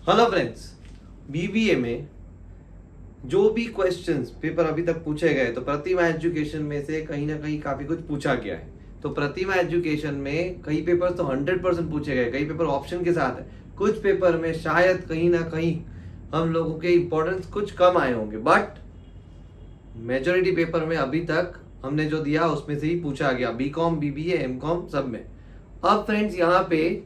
Hello friends, BBA में जो भी क्वेश्चंस पेपर अभी तक पूछे गए तो प्रतिमा एजुकेशन में से कहीं ना कहीं काफी कुछ पूछा गया है। तो प्रतिमा एजुकेशन में कई पेपर तो 100% पूछे गए, कई पेपर ऑप्शन के साथ है, कुछ पेपर में शायद कहीं ना कहीं हम लोगों के इंपॉर्टेंस कुछ कम आए होंगे, बट मेजोरिटी पेपर में अभी तक हमने जो दिया उसमें से ही पूछा गया, बीकॉम बीबीए एमकॉम सब में। अब फ्रेंड्स यहाँ पे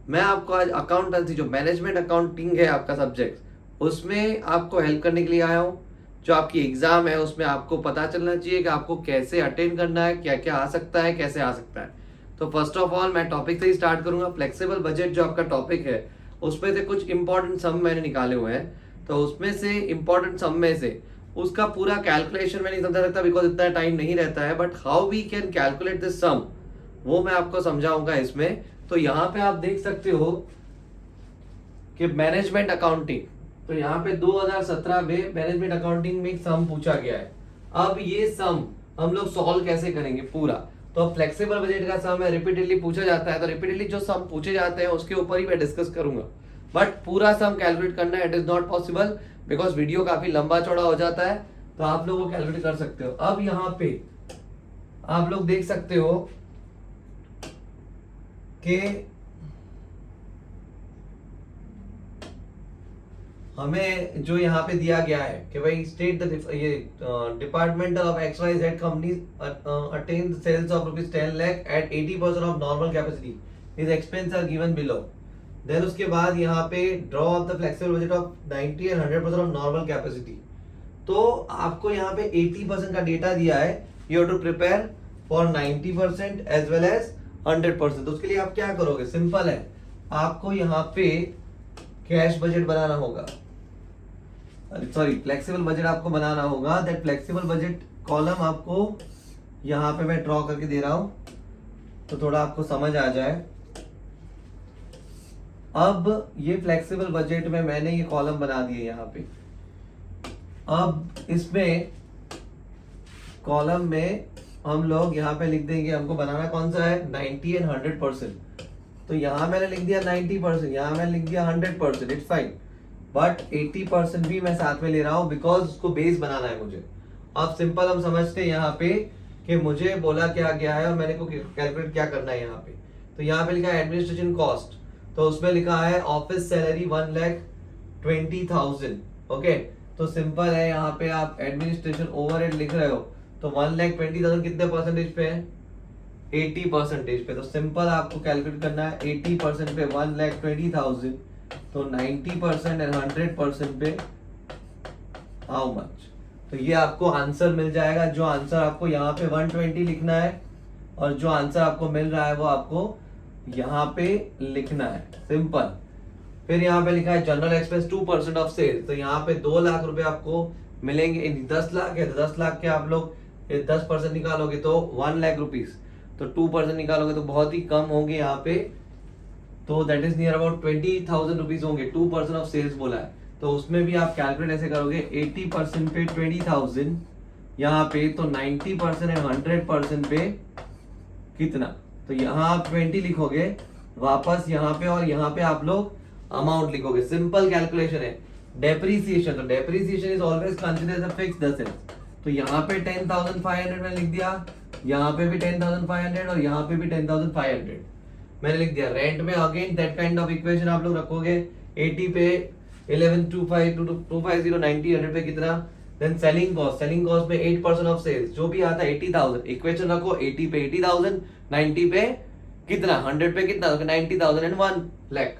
मैं आपको आज अकाउंटेंसी जो मैनेजमेंट अकाउंटिंग है आपका सब्जेक्ट, उसमें आपको हेल्प करने के लिए आया हूँ। जो आपकी एग्जाम है उसमें आपको पता चलना चाहिए कि आपको कैसे अटेंड करना है, क्या क्या आ सकता है, कैसे आ सकता है। तो फर्स्ट ऑफ ऑल मैं टॉपिक से ही स्टार्ट करूंगा। फ्लेक्सिबल बजट जो आपका टॉपिक है उसमें से कुछ इंपॉर्टेंट सम मैंने निकाले हुए हैं। तो उसमें से इंपॉर्टेंट सम में से उसका पूरा कैलकुलेशन मैं नहीं समझा सकता बिकॉज इतना टाइम नहीं रहता है, but how we can calculate this sum वो मैं आपको समझाऊंगा इसमें। तो यहाँ पे आप देख सकते हो कि मैनेजमेंट अकाउंटिंग, तो यहाँ पे 2017 में मैनेजमेंट अकाउंटिंग में एक सम पूछा गया है। अब ये सम हम लोग सॉल्व कैसे करेंगे पूरा, तो फ्लेक्सिबल बजट का सम है, रिपीटेडली पूछा जाता है, तो रिपीटेडली जो सम पूछे जाते हैं उसके ऊपर ही मैं डिस्कस करूंगा। बट पूरा सम कैलकुलेट करना it is not possible because video काफी लंबा चौड़ा हो जाता है, तो आप लोग वो कैलकुलेट कर सकते हो। अब यहाँ पे आप लोग देख सकते हो कि हमें जो यहाँ पे दिया गया है कि भाई स्टेट द ये departmental of x y z company attain sales of ₹10 lakh at 80% of normal capacity, his expense are given below. Then उसके बाद यहाँ पे draw off the flexible budget of 90 and 100% of normal capacity. तो आपको यहाँ पे 80% का डेटा दिया है, you have to prepare for 90% as well as 100%। तो उसके लिए आप क्या करोगे, सिंपल है, आपको यहाँ पे कैश बजट बनाना होगा, सॉरी फ्लेक्सिबल बजट आपको बनाना होगा। दैट फ्लेक्सिबल बजट कॉलम आपको यहाँ पे मैं ड्रॉ करके दे रहा हूं तो थोड़ा आपको समझ आ जाए। अब ये फ्लेक्सिबल बजट में मैंने ये कॉलम बना दिए यहाँ पे। अब इसमें कॉलम में हम लोग यहाँ पे लिख देंगे, हमको बनाना कौन सा है, 90 एंड 100%। तो यहाँ मैंने लिख दिया 90%, यहाँ मैंने लिख दिया 100%, इट्स फाइन, बट 80% भी मैं साथ में ले रहा हूँ बिकॉज उसको बेस बनाना है मुझे। अब सिंपल हम समझते हैं यहाँ पे कि मुझे बोला क्या गया है और मैंने को कैलकुलेट क्या करना है यहाँ पे। तो यहाँ पे लिखा है एडमिनिस्ट्रेशन कॉस्ट, तो उसमें लिखा है ऑफिस सैलरी 1,20,000। ओके, तो सिंपल है, यहाँ पे आप एडमिनिस्ट्रेशन ओवरहेड लिख रहे हो तो 1,20,000 कितने परसेंटेज पे है, 80% पे। तो सिंपल आपको कैलकुलेट करना है 80% पे 1,20,000, तो 90% एंड 100% पे हाउ मच। तो ये आपको आंसर मिल जाएगा। जो आंसर आपको यहाँ पे 120 लिखना है और जो आंसर आपको मिल रहा है वो आपको यहाँ पे लिखना है, सिंपल। फिर यहाँ पे लिखा है जनरल एक्सपेंस 2% ऑफ सेल्स, तो यहाँ पे 2 लाख रुपए आपको मिलेंगे। 10 लाख है तो 10 लाख के आप लोग 10% निकालोगे तो 1 लाख रुपीज, तो 2% निकालोगे तो बहुत ही कम होंगे यहाँ पे, तो that is near about 20,000 rupees होंगे। 2% ऑफ सेल्स बोला है, तो उसमें भी आप कैलकुलेट ऐसे करोगे 80% पे 20,000 यहाँ पे, तो 90% एंड 100% पे कितना, तो यहाँ आप 20 लिखोगे वापस यहाँ पे, और यहाँ पे आप लोग अमाउंट लिखोगे। सिंपल कैलकुलेशन है। डेप्रीसिएशन, तो depreciation is always considered as a fixed asset, तो यहाँ पे 10,500 मैंने लिख दिया, यहाँ पे भी 10,500 और यहाँ पे भी 10,500 मैंने लिख दिया। रेंट में again that kind of equation आप लोग रखोगे, 80 पे 11,250 90 100 पे कितना। देन सेलिंग कॉस्ट में 8% ऑफ सेल्स, जो भी आता है 80,000, इक्वेशन रखो 80 पे 80,000, 90 पे कितना, 100 पे कितना, 90,000 एंड 1 लाख।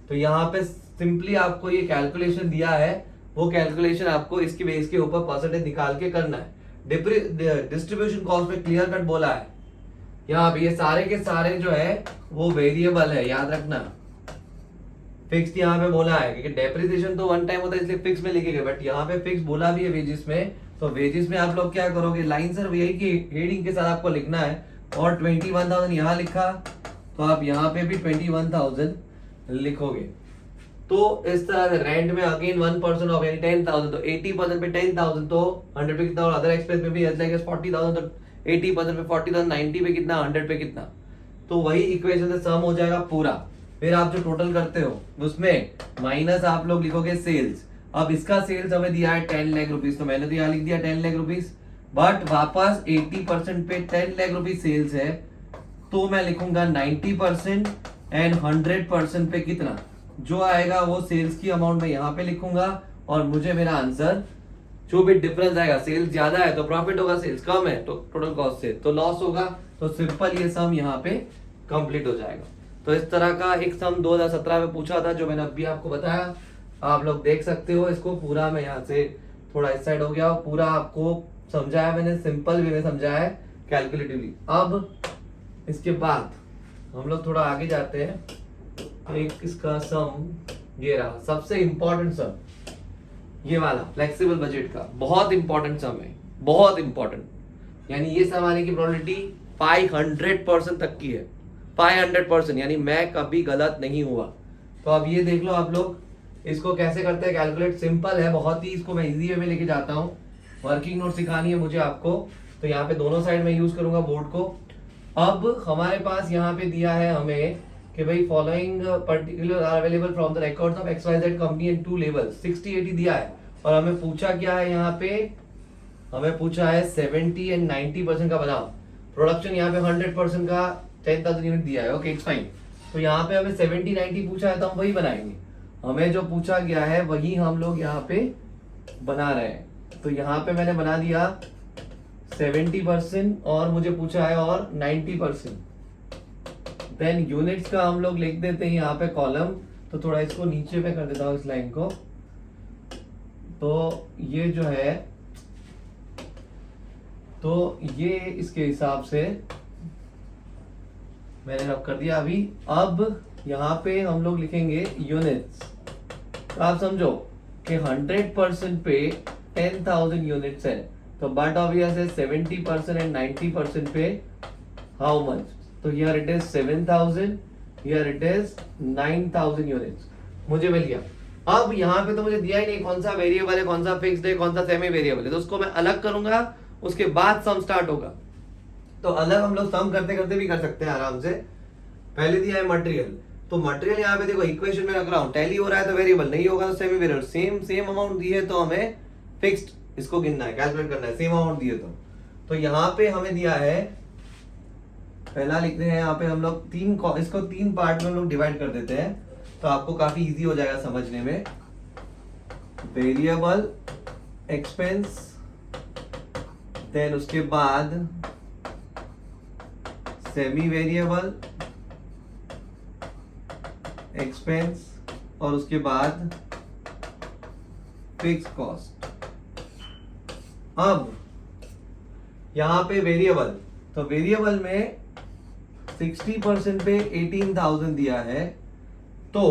तो यहाँ पे सिंपली आपको ये कैलकुलेशन दिया है, वो कैलकुलेशन आपको इसकी बेस के ऊपर परसेंटेज निकाल के करना है। डिस्ट्रीब्यूशन कॉस्ट में क्लियर कट बोला है यहाँ पे, ये सारे के सारे जो है वो वेरिएबल है, याद रखना। फिक्स यहाँ पे बोला है क्योंकि डेप्रिसिएशन तो वन टाइम होता है इसलिए फिक्स में लिखेंगे, बट यहाँ पे फिक्स बोला भी है वेजेस में। तो वेजेस में आप लोग क्या करोगे, लाइन सर यही की हेडिंग के साथ आपको लिखना है, और 21,000 यहाँ लिखा तो आप यहाँ पे भी 21,000 लिखोगे। तो इस तरह से रेंट में अगेन 1% ऑफ यानी 10,000, तो 80% पे 10,000 तो 100 पे कितना, और अदर एक्सपेंस में भी 40,000 तो 80% पे 40,000, 90 पे कितना, 100 पे कितना। तो वही इक्वेशन से सम हो जाएगा पूरा। फिर आप जो टोटल करते हो उसमें माइनस आप लोग लिखोगे सेल्स। अब इसका सेल्स हमें दिया है 10 लाख रुपीज, तो मैंने तो यहाँ लिख दिया 10 लाख रुपीज, बट वापस 80% पे 10 लाख रुपीज सेल्स है, तो मैं लिखूंगा 90% एंड 100% पे कितना जो आएगा वो सेल्स की अमाउंट में यहाँ पे लिखूंगा, और मुझे मेरा आंसर जो भी डिफरेंस आएगा, सेल्स ज्यादा है तो प्रॉफिट होगा, सेल्स कम है तो टोटल कॉस्ट से तो लॉस होगा, तो सिंपल ये सम यहाँ पे कंप्लीट हो जाएगा। तो इस तरह का एक सम 2017 में पूछा था जो मैंने अभी आपको बताया, आप लोग देख सकते हो इसको पूरा। मैं यहाँ से थोड़ा इस साइड हो गया, पूरा आपको समझाया मैंने, सिंपल वे में समझाया है कैलकुलेटिवली। अब इसके बाद हम लोग थोड़ा आगे जाते हैं। एक इसका सम ये रहा, सबसे इंपॉर्टेंट सम ये वाला फ्लेक्सिबल बजट का, बहुत इंपॉर्टेंट सम है, बहुत इंपॉर्टेंट। यानी ये सम आने की प्रोबेबिलिटी 500% तक की है, 500%, यानी मैं कभी गलत नहीं हुआ। तो अब ये देख लो आप लोग इसको कैसे करते हैं कैलकुलेट। सिंपल है बहुत ही, इसको मैं इजी वे में लेके जाता हूँ। वर्किंग नोट सिखानी है मुझे आपको, तो यहाँ पे दोनों साइड में यूज करूंगा बोर्ड को। अब हमारे पास यहाँ पे दिया है हमें कि भाई following particular are available from the records of XYZ company and 2 levels, 60-80 दिया है, और हमें पूछा क्या है यहाँ पे, हमें पूछा है 70 एंड 90% का बनाओ। प्रोडक्शन यहाँ पे 100% का 10,000 यूनिट दिया है, ओके इट्स फाइन। तो यहाँ पे हमें 70-90 पूछा है तो हम वही बनाएंगे, हमें जो पूछा गया है वही हम लोग यहाँ पे बना रहे हैं। तो यहाँ पे मैंने बना दिया 70% और मुझे पूछा है और 90%। देन यूनिट्स का हम लोग लिख देते हैं यहाँ पे कॉलम, तो थोड़ा इसको नीचे पे कर देता हूँ इस लाइन को। तो ये जो है, तो ये इसके हिसाब से मैंने रब कर दिया अभी। अब यहाँ पे हम लोग लिखेंगे यूनिट्स। तो आप समझो कि 100% पे 10,000 यूनिट्स है, तो बट ऑब्वियस है 70% एंड 90% पे हाउ मच। तो here it is 7,000, here it is 9,000 units मुझे मिल गया। अब यहाँ पे तो मुझे दिया ही नहीं कौन सा वेरिएबल है, कौन सा फिक्स्ड है, कौन सा सेमी वेरिएबल है, तो उसको मैं अलग करूंगा, उसके बाद सम स्टार्ट होगा। तो अलग हम लोग सम करते करते भी कर सकते हैं आराम से। पहले दिया है मटेरियल, तो मटेरियल यहाँ पे देखो इक्वेशन में रख रहा हूँ, टैली हो रहा है तो वेरिएबल, नहीं होगा तो सेमी वेरिएबल। सेम अमाउंट दी है तो हमें फिक्स्ड इसको गिनना है, कैलकुलेट करना है, सेम अमाउंट दिए तो यहाँ पे हमें दिया है, पहला लिखते हैं यहाँ पे हम लोग इसको 3 पार्ट में हम लोग डिवाइड कर देते हैं, तो आपको काफी इजी हो जाएगा समझने में। वेरिएबल एक्सपेंस, देन उसके बाद सेमी वेरिएबल एक्सपेंस, और उसके बाद फिक्स कॉस्ट। अब यहां पे वेरिएबल, तो वेरिएबल में 60% पे 18,000 दिया है, तो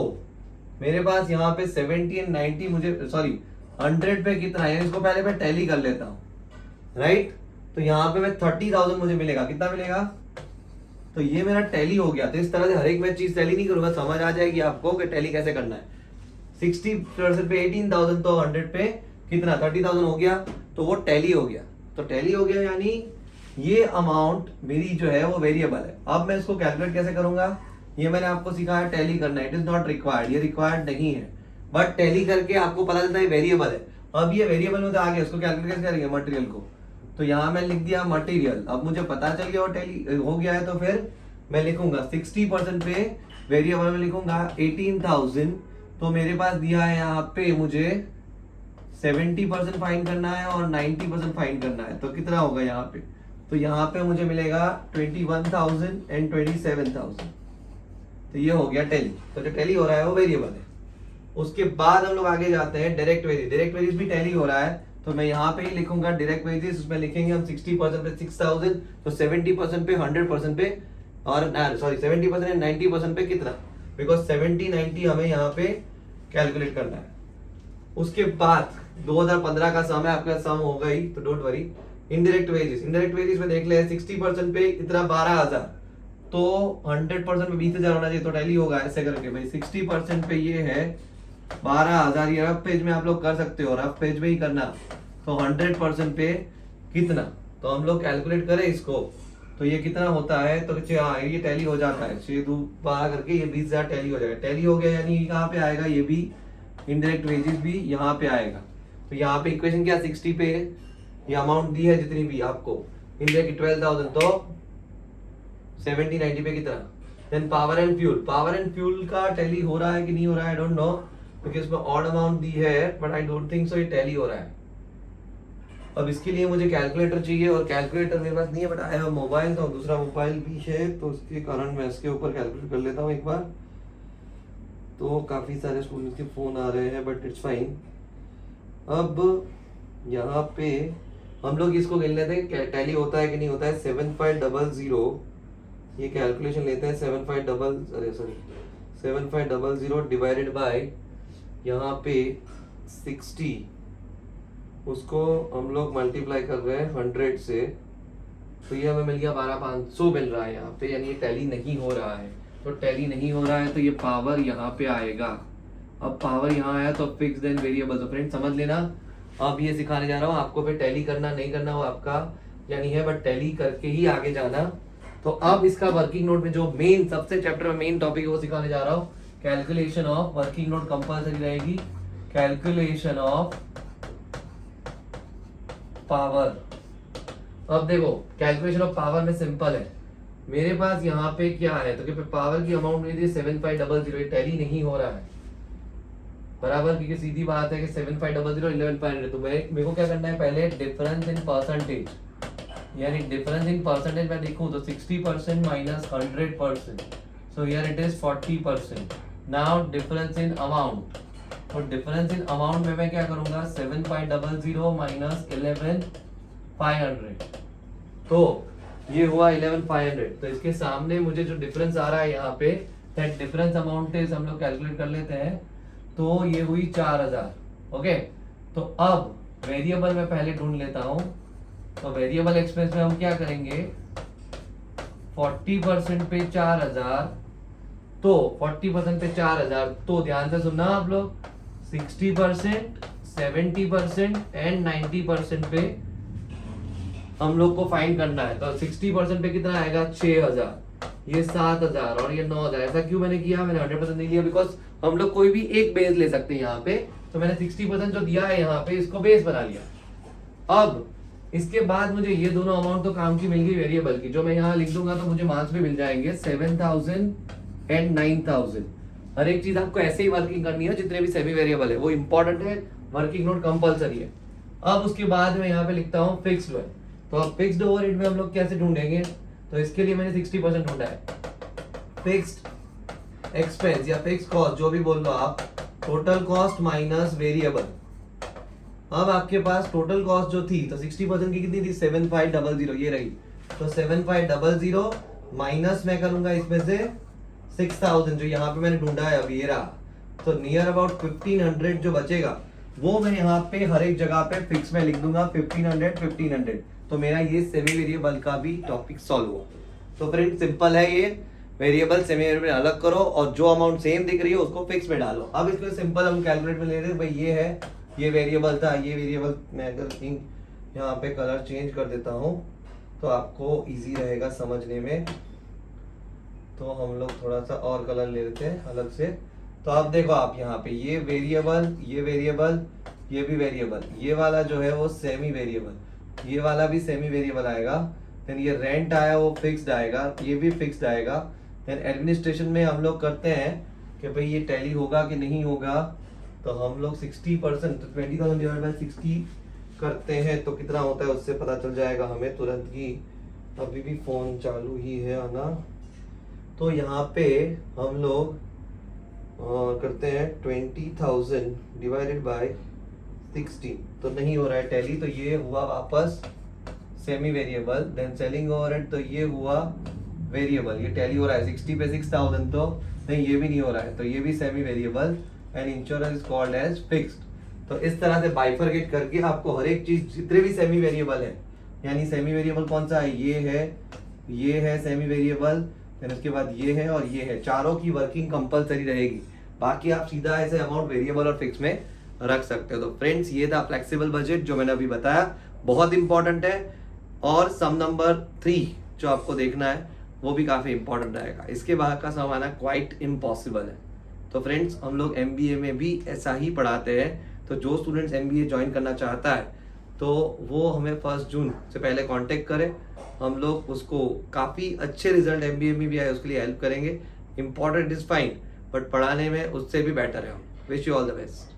मेरे पास यहाँ पे 70 एंड 90 मुझे, सॉरी 100 पे कितना है, इसको पहले मैं टैली कर लेता हूँ, राइट। तो यहाँ पे मैं 30,000 मुझे मिलेगा, कितना मिलेगा, तो ये मेरा टैली हो गया। तो इस तरह से हर एक मैं चीज टैली नहीं करूंगा, समझ आ जाएगी आपको कि टैली कैसे करना है। 60% पे 18,000, तो 100 पे कितना 30,000 हो गया, तो वो टैली हो गया। तो टैली हो गया यानी ये अमाउंट मेरी जो है वो वेरिएबल है। अब मैं इसको कैलकुलेट कैसे करूंगा, ये मैंने आपको सिखाया टैली करना, इट इज नॉट रिक्वायर्ड, ये रिक्वायर्ड नहीं है, बट टैली करके आपको पता चलता है वेरिएबल है। अब ये वेरिएबल में तो आ गया, उसको कैलकुलेट कैसे करेंगे मटेरियल को, तो यहाँ मैं लिख दिया मटेरियल। अब मुझे पता चल गया और टैली हो गया है, तो फिर मैं लिखूंगा 60% पे वेरिएबल में लिखूंगा 18,000, तो मेरे पास दिया है यहाँ पे मुझे 70% फाइंड करना है और 90% फाइंड करना है, तो कितना होगा यहाँ पे, तो यहाँ पे मुझे मिलेगा 21,000 एंड 27,000। तो ये हो गया टैली। तो जो टैली हो रहा है वो वेरिएबल है। उसके बाद हम लोग आगे जाते हैं डायरेक्ट वेरिएज। डायरेक्ट वेरिएज भी टैली हो रहा है, तो मैं यहाँ पे ही लिखूंगा डायरेक्ट वेरिएज। उसमें लिखेंगे हम 60% पे 6,000, तो 70% पे 100% पे, और सॉरी 70% एंड 90% पे कितना, बिकॉज 70-90 हमें यहाँ पे कैलकुलेट करना है। उसके बाद 2015 का सम है, आपका सम होगा ही, तो don't worry. Indirect wages, indirect wages में देख ले 60% पे इतना 12,000, तो 100% पे 20,000 होना चाहिए, तो टैली होगा ऐसे करके भाई। 60% पे ये है 12,000, ये रफ पेज में आप लोग कर सकते हो, रफ पेज में ही करना। तो 100% पे कितना, तो हम लोग कैलकुलेट करें इसको, तो तो ये कितना होता है, तो हाँ ये टैली हो जाता है, 6×2=12 करके ये 20,000 टैली हो जाएगा। टैली हो गया यानी कहाँ पे आएगा, ये भी इनडायरेक्ट वेजेस भी यहाँ पे आएगा। तो यहाँ पे इक्वेशन क्या 60 पे ये अमाउंट दी है जितनी भी आपको, इनडायरेक्ट 12,000, तो 70 90 पे कितना। Then power and fuel, power and fuel का टैली हो रहा है कि नहीं हो रहा है, आई डोंट नो, क्योंकि इसमें ऑड अमाउंट दी है, but I don't think so ये टैली हो रहा है। अब इसके लिए मुझे कैलकुलेटर चाहिए, और कैलकुलेटर मेरे पास नहीं है, बट आई हैव मोबाइल, तो दूसरा मोबाइल भी है, तो उसके कारण मैं इसके ऊपर कैलकुलेट कर लेता हूँ एक बार। तो काफ़ी सारे स्टूडेंट्स के फ़ोन आ रहे हैं, बट इट्स फाइन। अब यहाँ पे हम लोग इसको गिन लेते हैं टैली होता है कि नहीं होता है। 7500 ये कैलकुलेशन लेते हैं, 7500 डिवाइडेड बाय यहाँ पे 60, उसको हम लोग मल्टीप्लाई कर रहे हैं 100 से, तो ये हमें मिल गया 12,500 मिल रहा है यहाँ पे, यानी ये टैली नहीं हो रहा है। तो टैली नहीं हो रहा है तो ये पावर यहाँ पे आएगा। अब पावर यहाँ आया तो फिक्स देन वेरिएबल। तो फ्रेंड समझ लेना, अब ये सिखाने जा रहा हूँ आपको, फिर टैली करना नहीं करना वो आपका यानी है, बट टैली करके ही आगे जाना। तो अब इसका वर्किंग नोट में जो मेन सबसे चैप्टर में मेन टॉपिक है वो सिखाने जा रहा हूँ। Calculation of working note compulsory रहेगी, कैलकुलेशन ऑफ पावर। अब देखो कैलकुलेशन ऑफ पावर में सिंपल है, मेरे पास यहाँ पे क्या है, तो कि पावर की अमाउंट मेरी 7500, टैली नहीं हो रहा है बराबर, क्योंकि सीधी बात है कि 7500 11,500। तो मेरे को क्या करना है, पहले डिफरेंस इन परसेंटेज, यानी डिफरेंस इन परसेंटेज मैं देखूं तो 60% minus 100%, so here it is 40%। Now difference in amount, तो डिफरेंस इन अमाउंट में मैं क्या करूंगा, 7500 माइनस 11,500, तो ये हुआ 11,500। तो इसके सामने मुझे जो डिफरेंस आ रहा है यहाँ पे, दैट डिफरेंस अमाउंट इज, हम लोग कैलकुलेट कर लेते हैं, तो ये हुई 4,000। ओके, तो अब वेरिएबल में पहले ढूंढ लेता हूं। तो वेरिएबल एक्सपेंस में हम क्या करेंगे, 40% पे 4,000, तो 40% पे 4,000, तो ध्यान से सुनना आप लोग, 60%, 70% एंड 90% पे हम लोग को फाइंड करना है। तो 60% पे कितना आएगा, 6,000, ये 7,000 और ये 9,000। ऐसा क्यों मैंने किया, मैंने 100% नहीं लिया, बिकॉज हम लोग कोई भी एक बेस ले सकते हैं यहाँ पे, तो मैंने 60% जो दिया है यहाँ पे इसको बेस बना लिया। अब इसके बाद मुझे ये दोनों अमाउंट तो काम की मिल गई वेरिएबल की, जो मैं यहाँ लिख दूंगा तो मुझे मार्क्स भी मिल जाएंगे 7,000 एंड 9,000। हर एक चीज आपको ऐसे ही वर्किंग करनी है, जितने भी सेमी वेरिएबल है वो इंपॉर्टेंट है, वर्किंग नोट कंपलसरी है। अब उसके बाद में यहाँ पे लिखता हूँ फिक्स्ड है, तो अब फिक्स्ड ओवरहेड में हम लोग कैसे ढूंढेंगे, तो इसके लिए मैंने 60% ढूंढा है। फिक्स्ड एक्सपेंस या फिक्स्ड कॉस्ट जो भी बोल लो आप, टोटल कॉस्ट माइनस वेरिएबल। अब आपके पास टोटल कॉस्ट जो थी, तो 60% की कितनी थी, 7,500, ये रही। तो 7,500 माइनस मैं करूंगा इसमें से 6,000 जो यहाँ पे मैंने ढूंढा है अभी, ये रहा। तो नियर अबाउट 1,500 जो बचेगा वो मैं यहाँ पे हर एक जगह पे फिक्स में लिख दूंगा, 1,500। तो मेरा ये सेमी वेरिएबल का भी टॉपिक सॉल्व हुआ। तो फ्रेंड सिंपल है, ये वेरिएबल सेमी वेरिएबल अलग करो और जो अमाउंट सेम दिख रही है उसको फिक्स में डालो। अब इसको सिंपल हम कैलकुलेट में ले रहे हैं, भाई ये है, ये वेरिएबल था, ये वेरिएबल मैं अगर यहाँ पे कलर चेंज कर देता हूँ तो आपको इजी रहेगा समझने में। तो हम लोग थोड़ा सा और कलर ले लेते हैं अलग से। तो आप देखो, आप यहाँ पे ये वेरिएबल, ये वेरिएबल, ये भी वेरिएबल, ये वाला जो है वो सेमी वेरिएबल, ये वाला भी सेमी वेरिएबल आएगा। देन ये रेंट आया वो फिक्स्ड आएगा, ये भी फिक्स्ड आएगा। देन एडमिनिस्ट्रेशन में हम लोग करते हैं कि भाई ये टैली होगा कि नहीं होगा, तो हम लोग 60%, तो 20,000 डिवाइड बाय 60 करते हैं तो कितना होता है उससे पता चल जाएगा हमें तुरंत ही। अभी भी फोन चालू ही है आना। तो यहाँ पे हम लोग करते हैं 20,000 डिवाइडेड बाय 60, तो नहीं हो रहा है टैली, तो ये हुआ वापस semi variable. Then selling overhead, तो ये हुआ वेरिएबल, ये टैली हो रहा है 60 पे 6,000, तो नहीं ये भी नहीं हो रहा है, तो ये भी semi variable. And insurance is called as fixed. तो इस तरह से बाइफरकेट करके आपको हर एक चीज, जितने भी सेमी वेरिएबल है, यानी सेमी वेरिएबल कौन सा है, ये है सेमी वेरिएबल, देन उसके बाद ये है और ये है, चारों की वर्किंग कंपलसरी रहेगी। बाकी आप सीधा ऐसे अमाउंट वेरिएबल और फिक्स में रख सकते हो। तो फ्रेंड्स ये था फ्लेक्सिबल बजट जो मैंने अभी बताया, बहुत इंपॉर्टेंट है। और सम नंबर 3 जो आपको देखना है वो भी काफ़ी इंपॉर्टेंट रहेगा। इसके बाहर का सब आना क्वाइट इम्पॉसिबल है। तो फ्रेंड्स हम लोग MBA में भी ऐसा ही पढ़ाते हैं। तो जो स्टूडेंट्स MBA ज्वाइन करना चाहता है तो वो हमें 1 जून से पहले कांटेक्ट करें। हम लोग उसको काफ़ी अच्छे रिजल्ट MBA में भी आए उसके लिए हेल्प करेंगे। इम्पॉर्टेंट इज़ फाइन, बट पढ़ाने में उससे भी बेटर है हम। Wish you all the best.